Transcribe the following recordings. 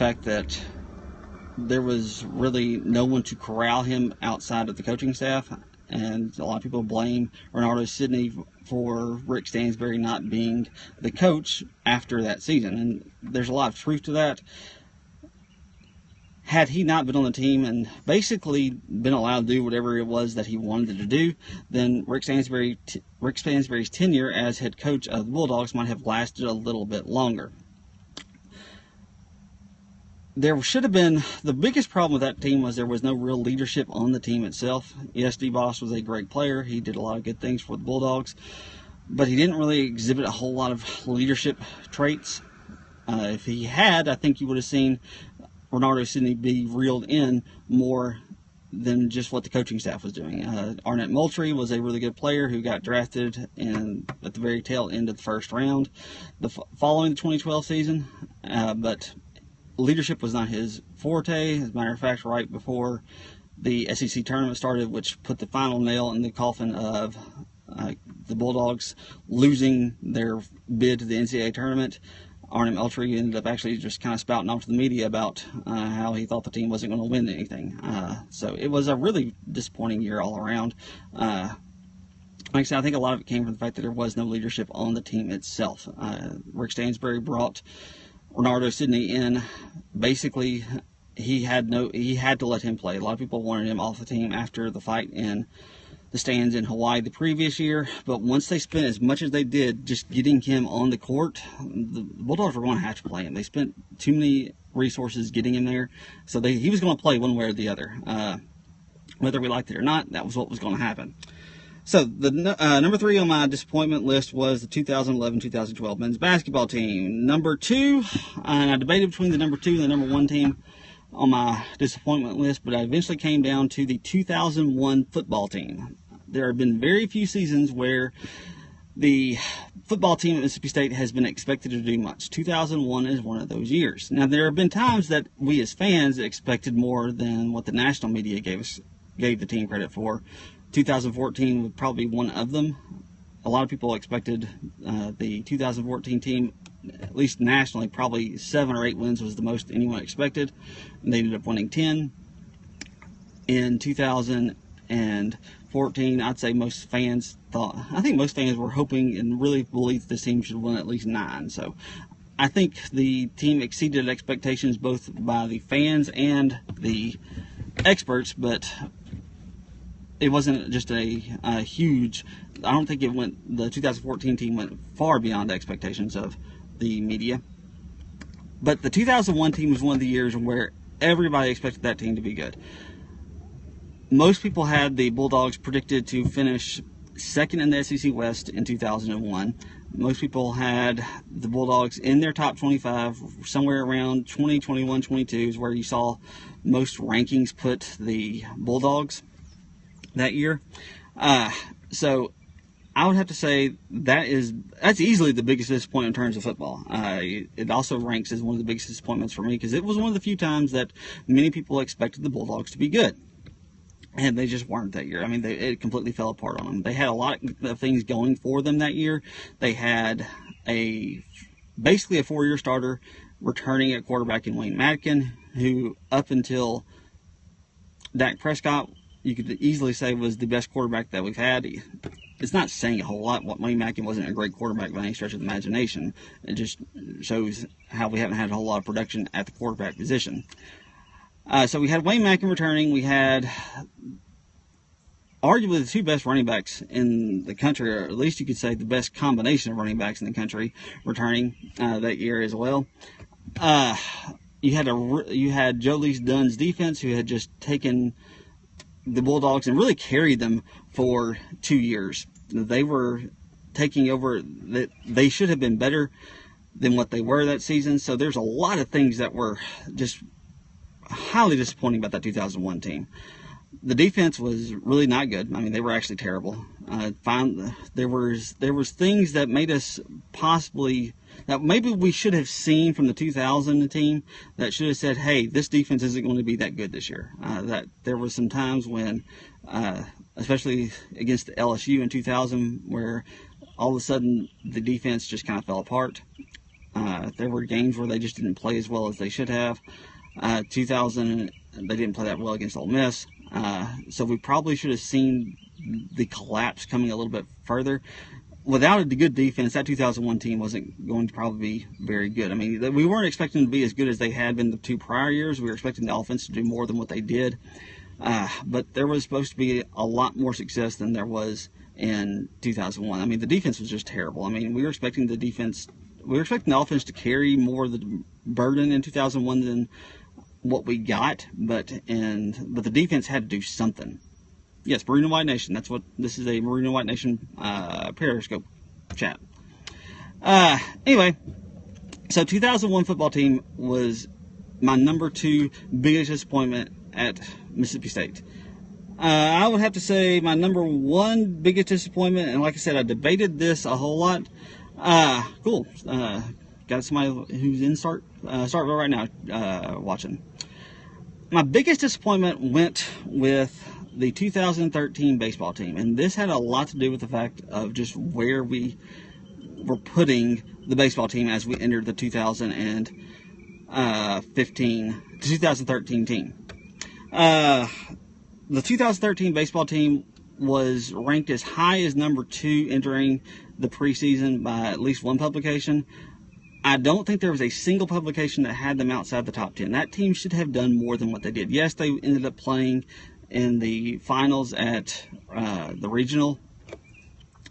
fact that there was really no one to corral him outside of the coaching staff. And a lot of people blame Renardo Sidney for Rick Stansbury not being the coach after that season. And there's a lot of truth to that. Had he not been on the team and basically been allowed to do whatever it was that he wanted to do, then Rick Stansbury's tenure as head coach of the Bulldogs might have lasted a little bit longer. There should have been, the biggest problem with that team was there was no real leadership on the team itself. Yes, D-Boss was a great player. He did a lot of good things for the Bulldogs, but he didn't really exhibit a whole lot of leadership traits. If he had, I think you would have seen Renardo Sidney be reeled in more than just what the coaching staff was doing. Arnett Moultrie was a really good player who got drafted at the very tail end of the first round following the 2012 season, but leadership was not his forte. As a matter of fact, right before the SEC tournament started, which put the final nail in the coffin of the Bulldogs losing their bid to the NCAA tournament, Arnett Moultrie ended up actually just kind of spouting off to the media about how he thought the team wasn't going to win anything. So it was a really disappointing year all around. Like I said, I think a lot of it came from the fact that there was no leadership on the team itself. Rick Stansbury brought Renardo Sidney in. Basically, he had to let him play. A lot of people wanted him off the team after the fight in the stands in Hawaii the previous year, but once they spent as much as they did just getting him on the court, the Bulldogs were going to have to play him. They spent too many resources getting him there, so he was going to play one way or the other. Whether we liked it or not, that was what was going to happen. So the number 3 on my disappointment list was the 2011-2012 men's basketball team. Number 2, and I debated between the number 2 and the number 1 team on my disappointment list, but I eventually came down to the 2001 football team. There have been very few seasons where the football team at Mississippi State has been expected to do much. 2001 is one of those years. Now, there have been times that we as fans expected more than what the national media gave the team credit for. 2014 would probably be one of them. A lot of people expected the 2014 team, at least nationally, probably 7 or 8 wins was the most anyone expected. And they ended up winning 10. In 2014, I'd say most fans were hoping and really believed this team should win at least 9. So I think the team exceeded expectations both by the fans and the experts, but it wasn't just a huge. I don't think the 2014 team went far beyond the expectations of the media. But the 2001 team was one of the years where everybody expected that team to be good. Most people had the Bulldogs predicted to finish second in the SEC West in 2001. Most people had the Bulldogs in their top 25, somewhere around 20, 21, 22 is where you saw most rankings put the Bulldogs that year. So I would have to say that's easily the biggest disappointment in terms of football. It also ranks as one of the biggest disappointments for me because it was one of the few times that many people expected the Bulldogs to be good. And they just weren't that year. I mean, it completely fell apart on them. They had a lot of things going for them that year. They had basically a 4-year starter returning at quarterback in Wayne Madkin, who up until Dak Prescott, you could easily say was the best quarterback that we've had. It's not saying a whole lot. Wayne Madkin wasn't a great quarterback by any stretch of the imagination. It just shows how we haven't had a whole lot of production at the quarterback position. So we had Wayne Madkin returning. We had arguably the 2 best running backs in the country, or at least you could say the best combination of running backs in the country returning that year as well. You had Joe Lees Dunn's defense, who had just taken the Bulldogs and really carried them for 2 years. They were taking over. They should have been better than what they were that season. So there's a lot of things that were just highly disappointing about that 2001 team. The defense was really not good. I mean, they were actually terrible. There was things that made us that maybe we should have seen from the 2000 team that should have said, hey, this defense isn't going to be that good this year. That there were some times when, especially against LSU in 2000, where all of a sudden the defense just kind of fell apart. There were games where they just didn't play as well as they should have. 2000, they didn't play that well against Ole Miss. So we probably should have seen the collapse coming a little bit further. Without a good defense, that 2001 team wasn't going to probably be very good. I mean, we weren't expecting to be as good as they had been the 2 prior years. We were expecting the offense to do more than what they did. But there was supposed to be a lot more success than there was in 2001. I mean, the defense was just terrible. I mean, we were expecting the offense to carry more of the burden in 2001 than what we got, but the defense had to do something. Yes, Maroon and White Nation. That's what this is, a Maroon and White Nation Periscope chat. Anyway, so 2001 football team was my number 2 biggest disappointment at Mississippi State. I would have to say my number 1 biggest disappointment, and like I said, I debated this a whole lot. Cool. Got somebody who's in Starkville right now watching. My biggest disappointment went with the 2013 baseball team, and this had a lot to do with the fact of just where we were putting the baseball team as we entered the 2013 team. The 2013 baseball team was ranked as high as number 2 entering the preseason by at least one publication. I don't think there was a single publication that had them outside the top 10. That team should have done more than what they did. Yes, they ended up playing in the finals at the regional.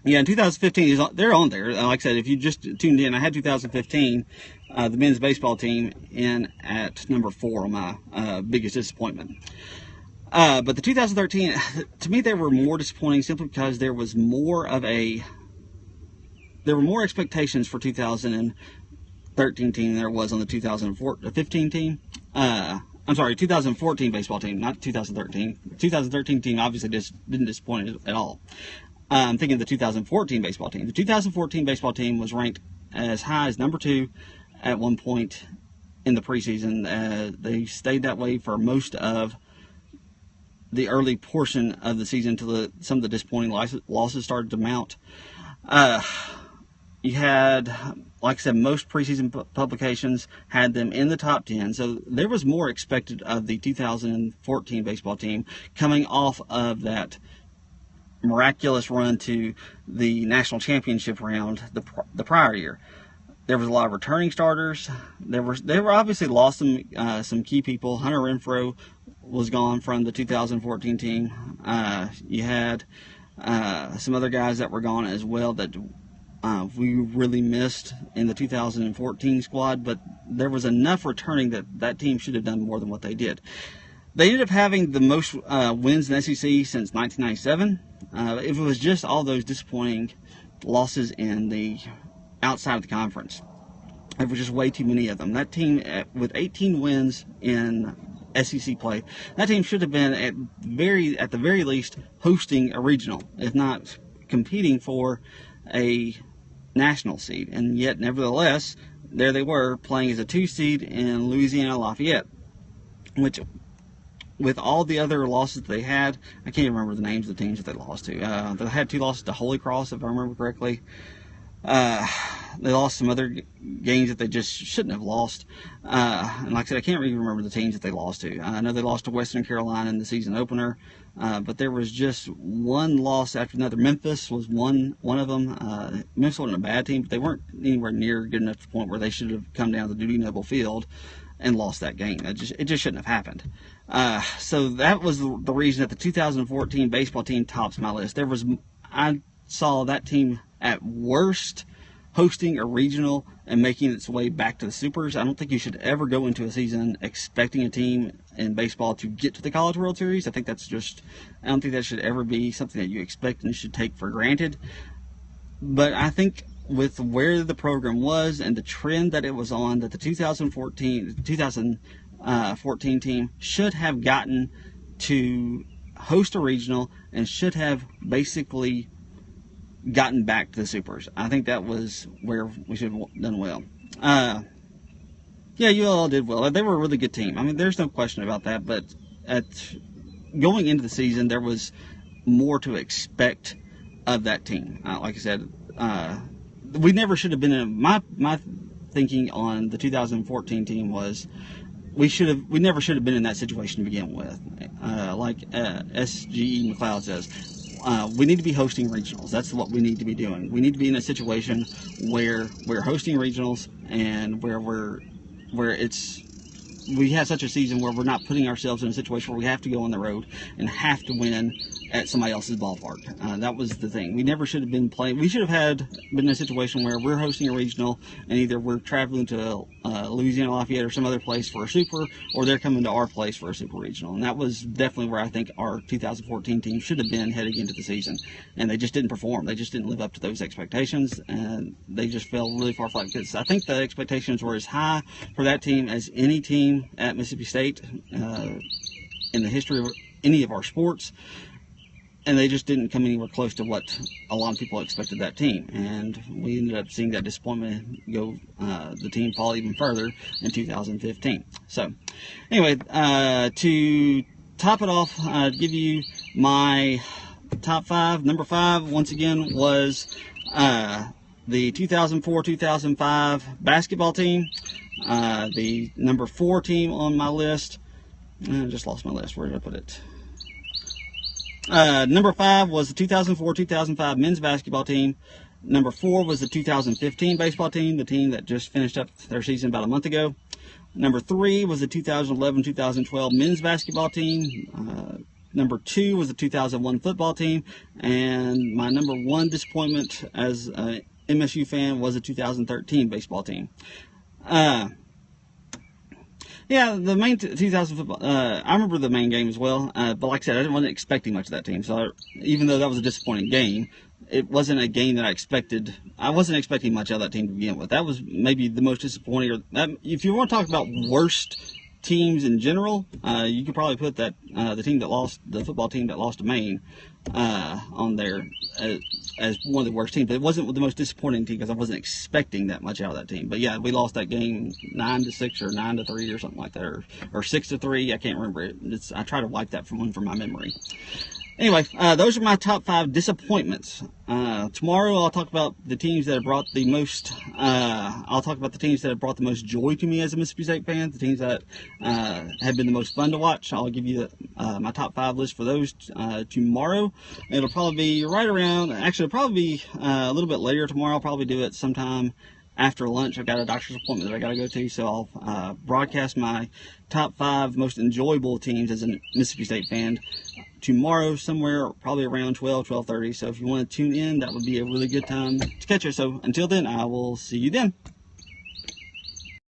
Yeah, in 2015, they're on there. Like I said, if you just tuned in, I had 2015, the men's baseball team, in at number 4 on my biggest disappointment. But the 2013, to me, they were more disappointing simply because there were more expectations for 2013 team than there was on the 2015 team. I'm sorry, 2014 baseball team, not 2013. 2013 team obviously just didn't disappoint at all. I'm thinking of the 2014 baseball team. The 2014 baseball team was ranked as high as number 2 at one point in the preseason. They stayed that way for most of the early portion of the season until some of the disappointing losses started to mount. You had, like I said, most preseason publications had them in the top 10, so there was more expected of the 2014 baseball team coming off of that miraculous run to the national championship round the prior year. There was a lot of returning starters. They were obviously lost some key people. Hunter Renfro was gone from the 2014 team. You had some other guys that were gone as well that we really missed in the 2014 squad, but there was enough returning that team should have done more than what they did. They ended up having the most wins in the SEC since 1997. It was just all those disappointing losses in the outside of the conference. There was just way too many of them. That team, with 18 wins in SEC play, that team should have been at the very least hosting a regional, if not competing for a national seed. And yet, nevertheless, there they were playing as a 2 seed in Louisiana Lafayette, which, with all the other losses they had, I can't even remember the names of the teams that they lost to. They had 2 losses to Holy Cross, if I remember correctly. They lost some other games that they just shouldn't have lost. And like I said, I can't really remember the teams that they lost to. I know they lost to Western Carolina in the season opener, but there was just one loss after another. Memphis was one of them. Memphis wasn't a bad team, but they weren't anywhere near good enough to the point where they should have come down to Duty Noble Field and lost that game. It just shouldn't have happened. So that was the reason that the 2014 baseball team tops my list. I saw that team at worst hosting a regional and making its way back to the Supers. I don't think you should ever go into a season expecting a team in baseball to get to the College World Series. I don't think that should ever be something that you expect and should take for granted. But I think with where the program was and the trend that it was on, that the 2014 team should have gotten to host a regional and should have basically gotten back to the Supers. I think that was where we should have done well. Yeah, you all did well. They were a really good team. I mean, there's no question about that, but going into the season, there was more to expect of that team. Like I said, we never should have been in my thinking on the 2014 team was we never should have been in that situation to begin with. Like SGE McLeod says, we need to be hosting regionals. That's what we need to be doing. We need to be in a situation where we're hosting regionals and where we have such a season where we're not putting ourselves in a situation where we have to go on the road and have to win at somebody else's ballpark. That was the thing. We never should have been playing. We should have been in a situation where we're hosting a regional and either we're traveling to Louisiana Lafayette or some other place for a super, or they're coming to our place for a super regional. And that was definitely where I think our 2014 team should have been heading into the season. And they just didn't perform. They just didn't live up to those expectations, and they just fell really far flat. Because I think the expectations were as high for that team as any team at Mississippi State in the history of any of our sports. And they just didn't come anywhere close to what a lot of people expected that team. And we ended up seeing that disappointment go, the team fall even further in 2015. So, anyway, to top it off, give you my top 5. Number 5, once again, was the 2004-2005 basketball team. The number 4 team on my list. I just lost my list. Where did I put it? Number 5 was the 2004-2005 men's basketball team. Number 4 was the 2015 baseball team, the team that just finished up their season about a month ago. Number 3 was the 2011-2012 men's basketball team. Number 2 was the 2001 football team. And my number 1 disappointment as an MSU fan was the 2013 baseball team. Yeah, the main 2000 football, I remember the main game as well, but like I said, I wasn't expecting much of that team, so even though that was a disappointing game, it wasn't a game that I expected. I wasn't expecting much of that team to begin with. That was maybe the most disappointing, or if you want to talk about worst teams in general, you could probably put that the team that lost, the football team that lost to Maine, on there as one of the worst teams. But it wasn't the most disappointing team because I wasn't expecting that much out of that team. But yeah, we lost that game 9-6 or 9-3 or something like that, or 6-3. I can't remember it. I try to wipe that from my memory. Anyway, those are my top 5 disappointments. Tomorrow I'll talk about the teams that have brought the most. I'll talk about the teams that have brought the most joy to me as a Mississippi State fan. The teams that have been the most fun to watch. I'll give you my top 5 list for those tomorrow. It'll probably be right around. Actually, it'll probably be a little bit later tomorrow. I'll probably do it sometime after lunch. I've got a doctor's appointment that I got to go to, so I'll broadcast my top 5 most enjoyable teams as a Mississippi State fan tomorrow, somewhere probably around 12:30. So if you want to tune in, that would be a really good time to catch us. So until then, I will see you then.